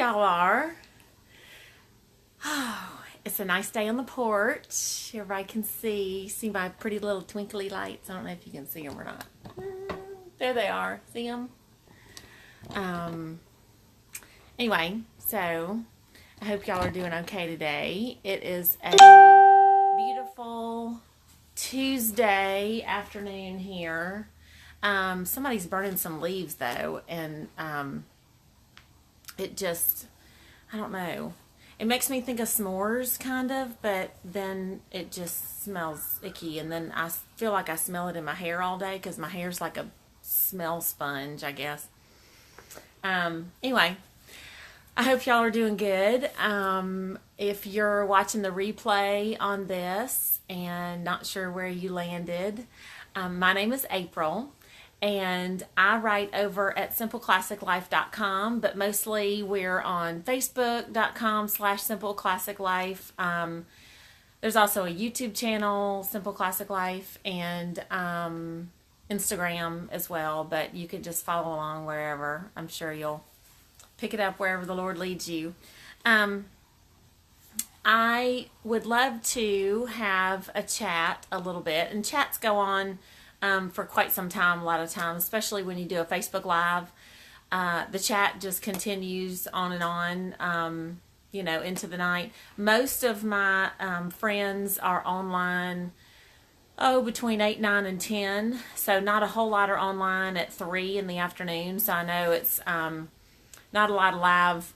y'all are. Oh, it's a nice day on the porch. Everybody can see my pretty little twinkly lights. I don't know if you can see them or not. There they are. See them? Anyway, so I hope y'all are doing okay today. It is a beautiful Tuesday afternoon here. Somebody's burning some leaves though, and it just, I don't know. It makes me think of s'mores kind of, but then it just smells icky, and then I feel like I smell it in my hair all day because my hair's like a smell sponge, I guess. Anyway, I hope y'all are doing good. If you're watching the replay on this and not sure where you landed, my name is April, and I write over at simpleclassiclife.com, but mostly we're on facebook.com/simpleclassiclife. There's also a YouTube channel, Simple Classic Life, and Instagram as well, but you can just follow along wherever. I'm sure you'll pick it up wherever the Lord leads you. I would love to have a chat a little bit, and chats go on for quite some time, a lot of times, especially when you do a Facebook Live. The chat just continues on and on, into the night. Most of my friends are online, between 8, 9, and 10. So not a whole lot are online at 3 in the afternoon. So I know it's not a lot of live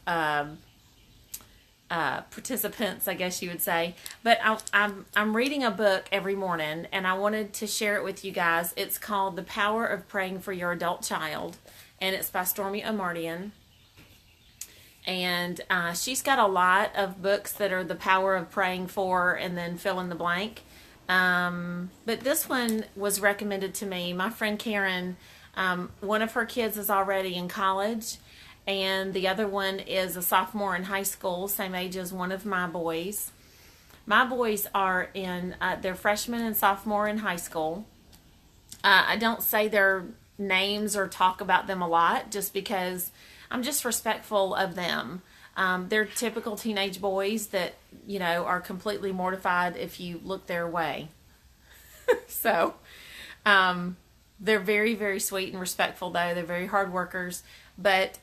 participants, I guess you would say. But I'm reading a book every morning, and I wanted to share it with you guys. It's called The Power of Praying for Your Adult Child, and it's by Stormy Omartian. And she's got a lot of books that are the power of praying for and then fill in the blank. But this one was recommended to me. My friend Karen, one of her kids is already in college, and the other one is a sophomore in high school, same age as one of my boys. My boys are they're freshmen and sophomore in high school. I don't say their names or talk about them a lot just because I'm just respectful of them. They're typical teenage boys that, are completely mortified if you look their way. So, they're very, very sweet and respectful, though. They're very hard workers, but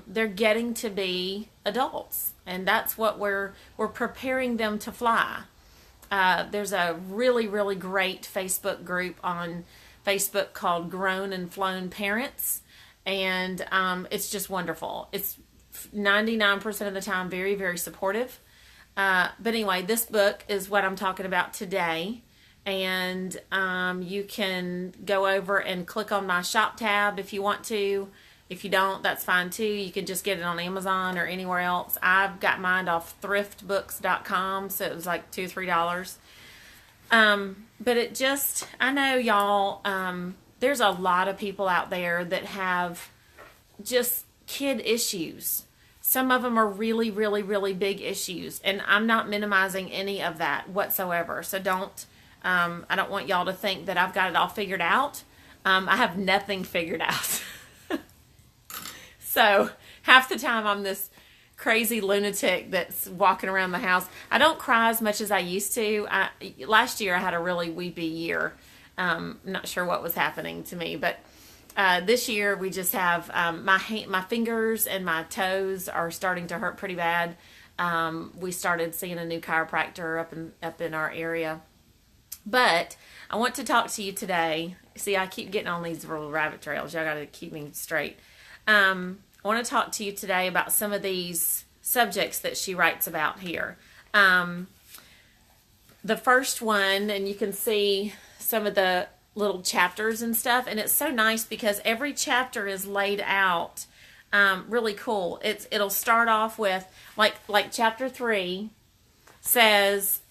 they're getting to be adults, and that's what we're preparing them to fly. There's a really, really great Facebook group on Facebook called Grown and Flown Parents, and it's just wonderful. It's 99% of the time very, very supportive. But anyway, this book is what I'm talking about today. And you can go over and click on my shop tab if you want to. If you don't, that's fine too. You can just get it on Amazon or anywhere else. I've got mine off thriftbooks.com, so it was like $2 or $3. But it just, I know y'all, there's a lot of people out there that have just kid issues. Some of them are really, really, really big issues, and I'm not minimizing any of that whatsoever. So I don't want y'all to think that I've got it all figured out. I have nothing figured out. So half the time I'm this crazy lunatic that's walking around the house. I don't cry as much as I used to. Last year I had a really weepy year. I'm not sure what was happening to me, but this year we just have my fingers and my toes are starting to hurt pretty bad. We started seeing a new chiropractor up in our area. But I want to talk to you today. See, I keep getting on these little rabbit trails. Y'all got to keep me straight. I want to talk to you today about some of these subjects that she writes about here. The first one, and you can see some of the little chapters and stuff, and it's so nice because every chapter is laid out really cool. It'll start off with, like chapter 3 says,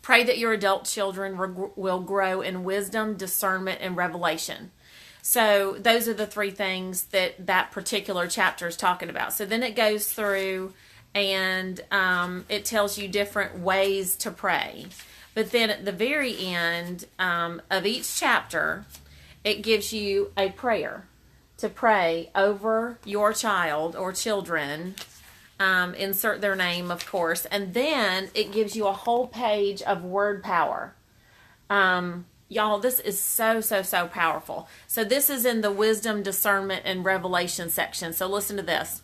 pray that your adult children will grow in wisdom, discernment, and revelation. So those are the 3 things that particular chapter is talking about. So then it goes through and it tells you different ways to pray. But then at the very end of each chapter, it gives you a prayer. to pray over your child or children. Insert their name, of course, and then it gives you a whole page of word power. Y'all, this is so, so, so powerful. So this is in the wisdom, discernment, and revelation section. So listen to this.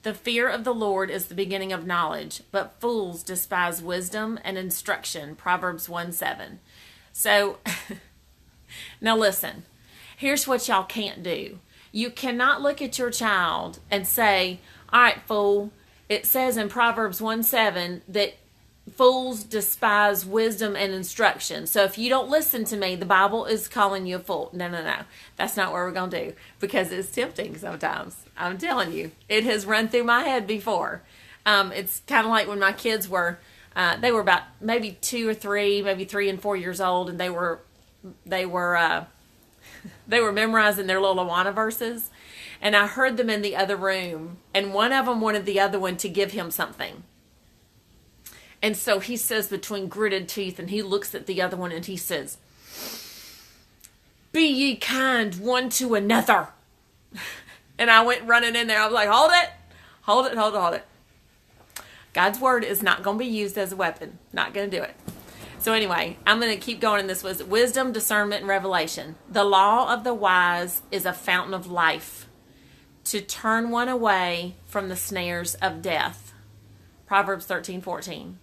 The fear of the Lord is the beginning of knowledge, but fools despise wisdom and instruction. Proverbs 1:7. So now listen, here's what y'all can't do. You cannot look at your child and say, all right, fool, it says in Proverbs 1:7 that fools despise wisdom and instruction. So if you don't listen to me, the Bible is calling you a fool. No. That's not what we're going to do, because it's tempting sometimes. I'm telling you, it has run through my head before. It's kind of like when my kids were, they were about maybe 2 or 3, maybe 3 and 4 years old, and they were memorizing their little Awana verses. And I heard them in the other room, and one of them wanted the other one to give him something. And so he says between gritted teeth, and he looks at the other one and he says, "Be ye kind one to another." And I went running in there. I was like, hold it. God's word is not going to be used as a weapon. Not going to do it. So anyway, I'm going to keep going in this. Was wisdom, discernment, and revelation. The law of the wise is a fountain of life, to turn one away from the snares of death. Proverbs 13:14.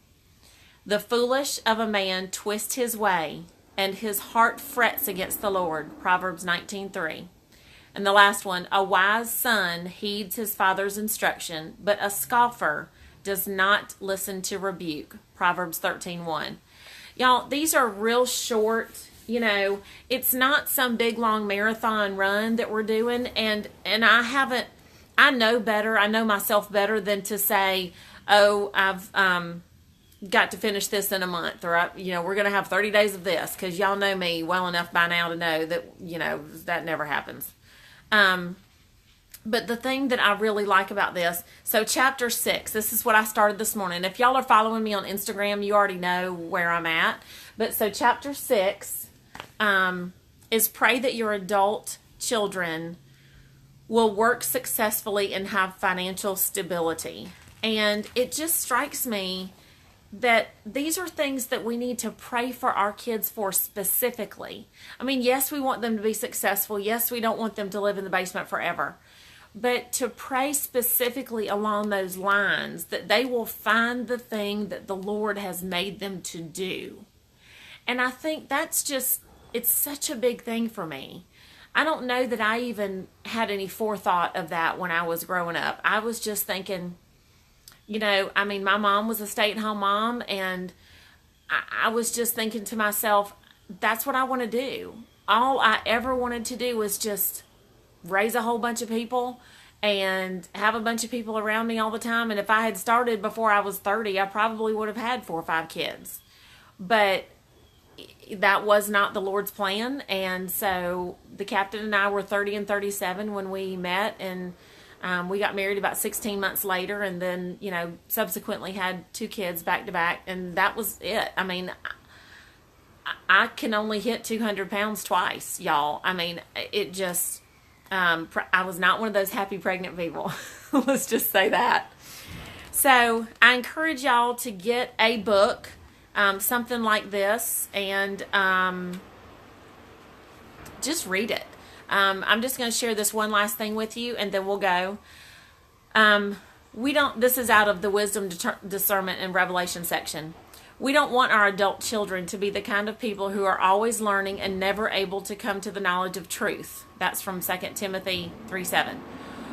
The foolish of a man twist his way, and his heart frets against the Lord. Proverbs 19:3. And the last one, a wise son heeds his father's instruction, but a scoffer does not listen to rebuke. Proverbs 13:1. Y'all, these are real short, it's not some big long marathon run that we're doing, and I know better, I know myself better than to say, oh, I've got to finish this in a month, or we're going to have 30 days of this, because y'all know me well enough by now to know that that never happens. But the thing that I really like about this, so chapter 6, this is what I started this morning. If y'all are following me on Instagram, you already know where I'm at. But so chapter 6 is pray that your adult children will work successfully and have financial stability. And it just strikes me that these are things that we need to pray for our kids for specifically. I mean, yes, we want them to be successful. Yes, we don't want them to live in the basement forever. But to pray specifically along those lines, that they will find the thing that the Lord has made them to do. And I think that's just, it's such a big thing for me. I don't know that I even had any forethought of that when I was growing up. I was just thinking, my mom was a stay-at-home mom, and I was just thinking to myself, that's what I want to do. All I ever wanted to do was just raise a whole bunch of people and have a bunch of people around me all the time. And if I had started before I was 30, I probably would have had 4 or 5 kids. But that was not the Lord's plan. And so the captain and I were 30 and 37 when we met, and we got married about 16 months later, and then, subsequently had 2 kids back to back, and that was it. I mean, I can only hit 200 pounds twice, y'all. I mean, it just, I was not one of those happy pregnant people. Let's just say that. So I encourage y'all to get a book, something like this, and just read it. I'm just going to share this one last thing with you, and then we'll go. This is out of the wisdom, discernment, and revelation section. We don't want our adult children to be the kind of people who are always learning and never able to come to the knowledge of truth. That's from 2 Timothy 3:7.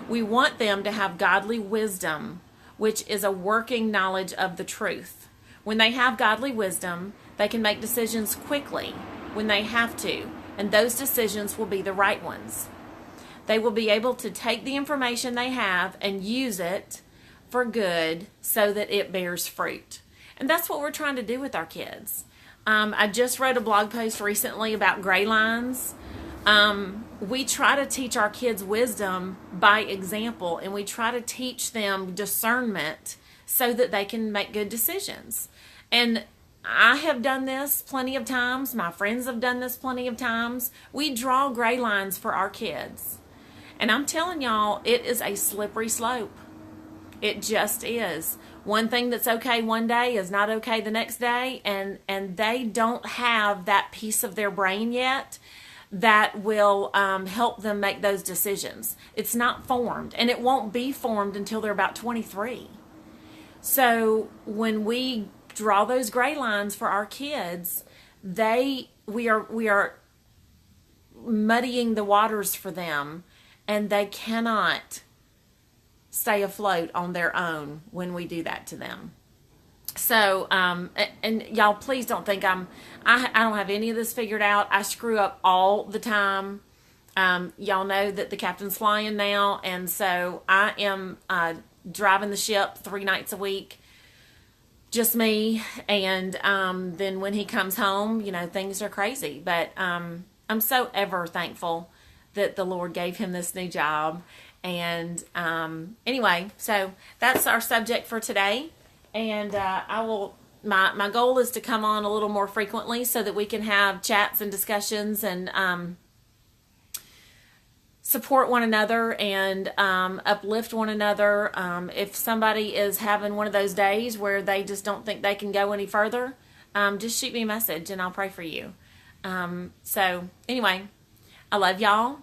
We want them to have godly wisdom, which is a working knowledge of the truth. When they have godly wisdom, they can make decisions quickly when they have to, and those decisions will be the right ones. They will be able to take the information they have and use it for good so that it bears fruit. And that's what we're trying to do with our kids. I just wrote a blog post recently about gray lines. We try to teach our kids wisdom by example, and we try to teach them discernment so that they can make good decisions. And I have done this plenty of times. My friends have done this plenty of times. We draw gray lines for our kids. And I'm telling y'all, it is a slippery slope. It just is. One thing that's okay one day is not okay the next day, and they don't have that piece of their brain yet that will help them make those decisions. It's not formed, and it won't be formed until they're about 23. So when we draw those gray lines for our kids, we are muddying the waters for them, and they cannot stay afloat on their own when we do that to them. So, and y'all, please don't think I don't have any of this figured out. I screw up all the time. Y'all know that the captain's flying now, and so I am driving the ship 3 nights a week, just me. And then when he comes home, things are crazy. But I'm so ever thankful that the Lord gave him this new job. And anyway, so that's our subject for today. And my goal is to come on a little more frequently so that we can have chats and discussions and support one another and uplift one another. If somebody is having one of those days where they just don't think they can go any further, just shoot me a message and I'll pray for you. So anyway, I love y'all.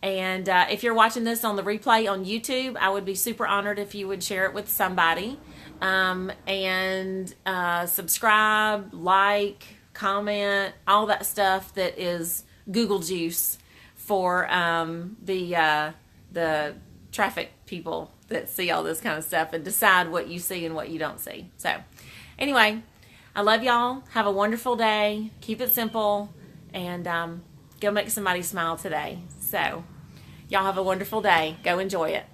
And if you're watching this on the replay on YouTube, I would be super honored if you would share it with somebody. And subscribe, like, comment, all that stuff that is Google juice for the traffic people that see all this kind of stuff and decide what you see and what you don't see. So anyway, I love y'all. Have a wonderful day. Keep it simple, and go make somebody smile today. So y'all have a wonderful day. Go enjoy it.